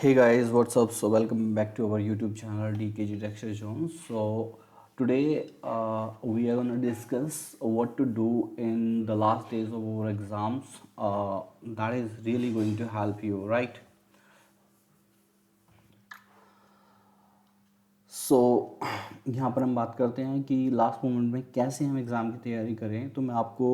Hey guys, what's up? So welcome back to our YouTube channel DKG Dexter Jones. So today we are gonna discuss what to do in the last days of our exams. That is really going to help you, right? सो यहाँ पर हम बात करते हैं कि last moment में कैसे हम एग्ज़ाम की तैयारी करें। तो मैं आपको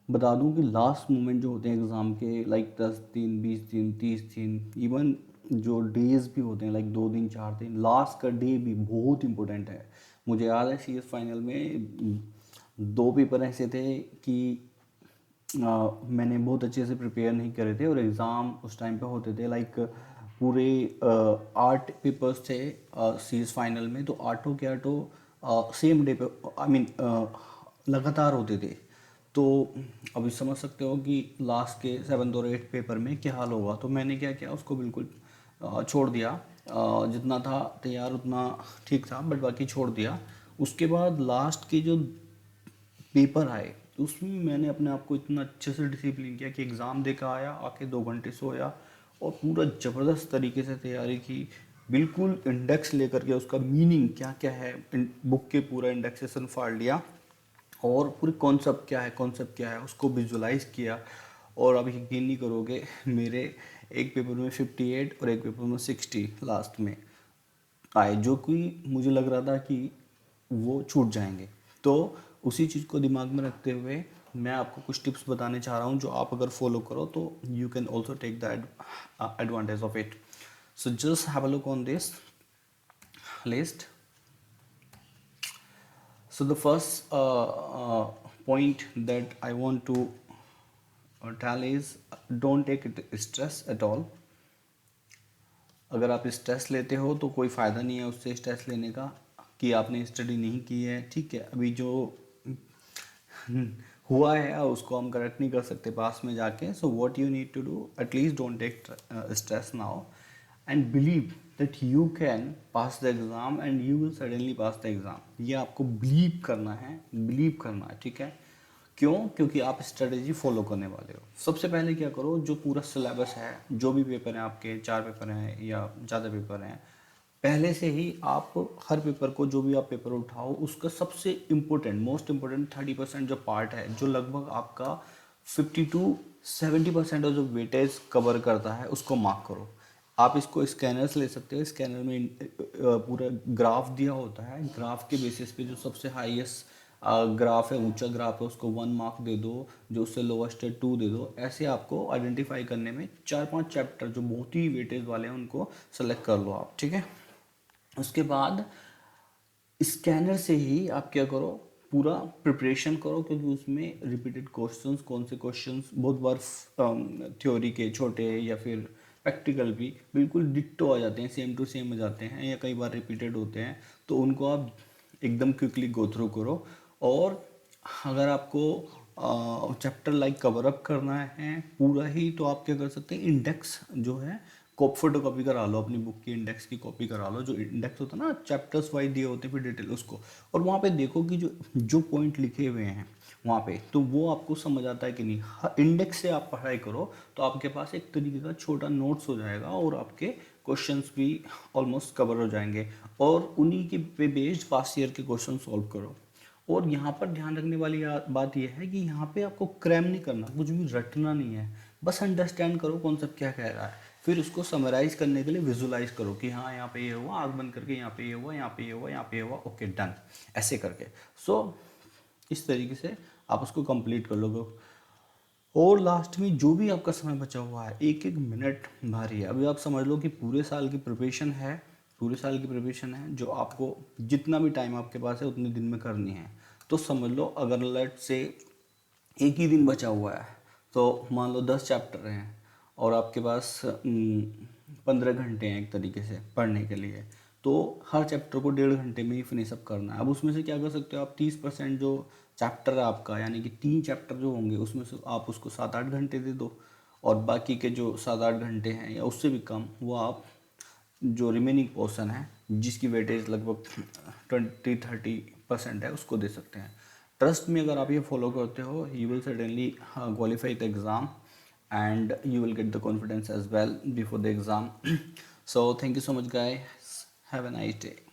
बता दूं कि लास्ट मोमेंट जो होते हैं एग्ज़ाम के, लाइक 10 दिन, 20 दिन, 30 दिन, इवन जो डेज भी होते हैं, लाइक 2 दिन, 4 दिन, लास्ट का डे भी बहुत इंपॉर्टेंट है। मुझे याद है CS फाइनल में 2 पेपर ऐसे थे कि मैंने बहुत अच्छे से प्रिपेयर नहीं करे थे और एग्ज़ाम उस टाइम पे होते थे, लाइक पूरे 8 पेपर्स थे सीरीज फाइनल में। तो आठों के आठों सेम डे पे, आई मीन लगातार होते थे। तो अभी समझ सकते हो कि लास्ट के 7 और 8 पेपर में क्या हाल होगा। तो मैंने क्या किया, उसको बिल्कुल छोड़ दिया। जितना था तैयार उतना ठीक था, बट बाकी छोड़ दिया। उसके बाद लास्ट के जो पेपर आए उसमें मैंने अपने आप को इतना अच्छे से डिसिप्लिन किया कि एग्ज़ाम देकर आया, आके 2 घंटे सोया और पूरा ज़बरदस्त तरीके से तैयारी की। बिल्कुल इंडेक्स लेकर के उसका मीनिंग क्या क्या है, बुक के पूरा इंडेक्सेशन फाड़ लिया और पूरे कॉन्सेप्ट क्या है उसको विजुलाइज किया। और आप यकीन नहीं करोगे, मेरे एक पेपर में 58 और एक पेपर में 60 लास्ट में आए, जो कि मुझे लग रहा था कि वो छूट जाएंगे। तो उसी चीज़ को दिमाग में रखते हुए मैं आपको कुछ टिप्स बताने चाह रहा हूँ, जो आप अगर फॉलो करो तो you can also take the advantage of it. So just have a look on this list. So the first point that I want to tell is, don't take it stress at all. अगर आप stress लेते हो तो कोई फ़ायदा नहीं है उससे स्ट्रेस लेने का, कि आपने स्टडी नहीं की है। ठीक है, अभी जो हुआ है उसको हम करेक्ट नहीं कर सकते पास में जाके। So what you need to do, at least don't take stress now and believe that you can pass the exam and you will suddenly pass the exam. ये आपको बिलीव करना है, बिलीव करना है। ठीक है, क्यों? क्योंकि आप स्ट्रेटेजी फॉलो करने वाले हो। सबसे पहले क्या करो, जो पूरा सिलेबस है, जो भी पेपर हैं आपके, 4 पेपर हैं या ज़्यादा पेपर हैं, पहले से ही आप हर पेपर को, जो भी आप पेपर उठाओ उसका सबसे इम्पोर्टेंट, मोस्ट इम्पोर्टेंट 30% जो पार्ट है, जो लगभग आपका 50 to 70% और जो वेटेज कवर करता है, उसको मार्क करो। आप इसको स्कैनर से ले सकते हो। स्कैनर में पूरा ग्राफ दिया होता है, ग्राफ के बेसिस पे जो सबसे हाईएस्ट ग्राफ है, ऊंचा ग्राफ है, उसको 1 मार्क दे दो, जो उससे लोवेस्ट है 2 दे दो। ऐसे आपको आइडेंटिफाई करने में 4-5 चैप्टर जो बहुत ही वेटेज वाले हैं उनको सेलेक्ट कर लो आप। ठीक है, उसके बाद स्कैनर से ही आप क्या करो, पूरा प्रिपरेशन करो, क्योंकि उसमें रिपीटेड क्वेश्चंस, कौन से क्वेश्चंस बहुत बार थ्योरी के छोटे या फिर प्रैक्टिकल भी बिल्कुल डिट्टो आ जाते हैं, सेम टू सेम आ जाते हैं, या कई बार रिपीटेड होते हैं। तो उनको आप एकदम क्विकली गो थ्रू करो। और अगर आपको चैप्टर लाइक कवर अप करना है पूरा ही, तो आप क्या कर सकते हैं, इंडेक्स जो है फोटो कॉपी करा लो, अपनी बुक की इंडेक्स की कॉपी करा लो। जो इंडेक्स होता है ना, चैप्टर्स वाइज दिए होते हैं फिर डिटेल उसको, और वहाँ पे देखो कि जो जो पॉइंट लिखे हुए हैं वहाँ पे, तो वो आपको समझ आता है कि नहीं। इंडेक्स से आप पढ़ाई करो तो आपके पास एक तरीके का छोटा नोट्स हो जाएगा और आपके क्वेश्चंस भी ऑलमोस्ट कवर हो जाएंगे, और उन्हीं के पे बेस्ड पास्ट ईयर के क्वेश्चन सॉल्व करो। और यहाँ पर ध्यान रखने वाली बात यह है कि यहाँ पे आपको क्रैम नहीं करना, कुछ भी रटना नहीं है। बस अंडरस्टैंड करो कॉन्सेप्ट क्या कह रहा है, फिर उसको समराइज करने के लिए विजुलाइज करो कि हाँ यहाँ पे ये हुआ, आग बंद करके यहाँ पे ये हुआ, यहाँ पे ये हुआ, यहाँ पे ये हुआ, ओके डन, ऐसे करके। सो इस तरीके से आप उसको कंप्लीट कर लोगे। और लास्ट में जो भी आपका समय बचा हुआ है, एक एक मिनट भारी है। अभी आप समझ लो कि पूरे साल की प्रिपरेशन है, पूरे साल की प्रिपरेशन है, जो आपको जितना भी टाइम आपके पास है उतने दिन में करनी है। तो समझ लो, अगर लेट से एक ही दिन बचा हुआ है, तो मान लो 10 चैप्टर हैं और आपके पास 15 घंटे हैं एक तरीके से पढ़ने के लिए, तो हर चैप्टर को 1.5 घंटे में ही फिनिश अप करना है। अब उसमें से क्या कर सकते हो आप, 30% जो चैप्टर है आपका, यानी कि 3 चैप्टर जो होंगे, उसमें से आप उसको 7-8 घंटे दे दो, और बाकी के जो 7-8 घंटे हैं या उससे भी कम, वो आप जो रिमेनिंग पोर्शन है, जिसकी वेटेज लगभग 20-30% है, उसको दे सकते हैं। ट्रस्ट में अगर आप ये फॉलो करते हो, you will suddenly qualify the exam and you will get the confidence as well before the exam. So thank you so much guys, have a nice day.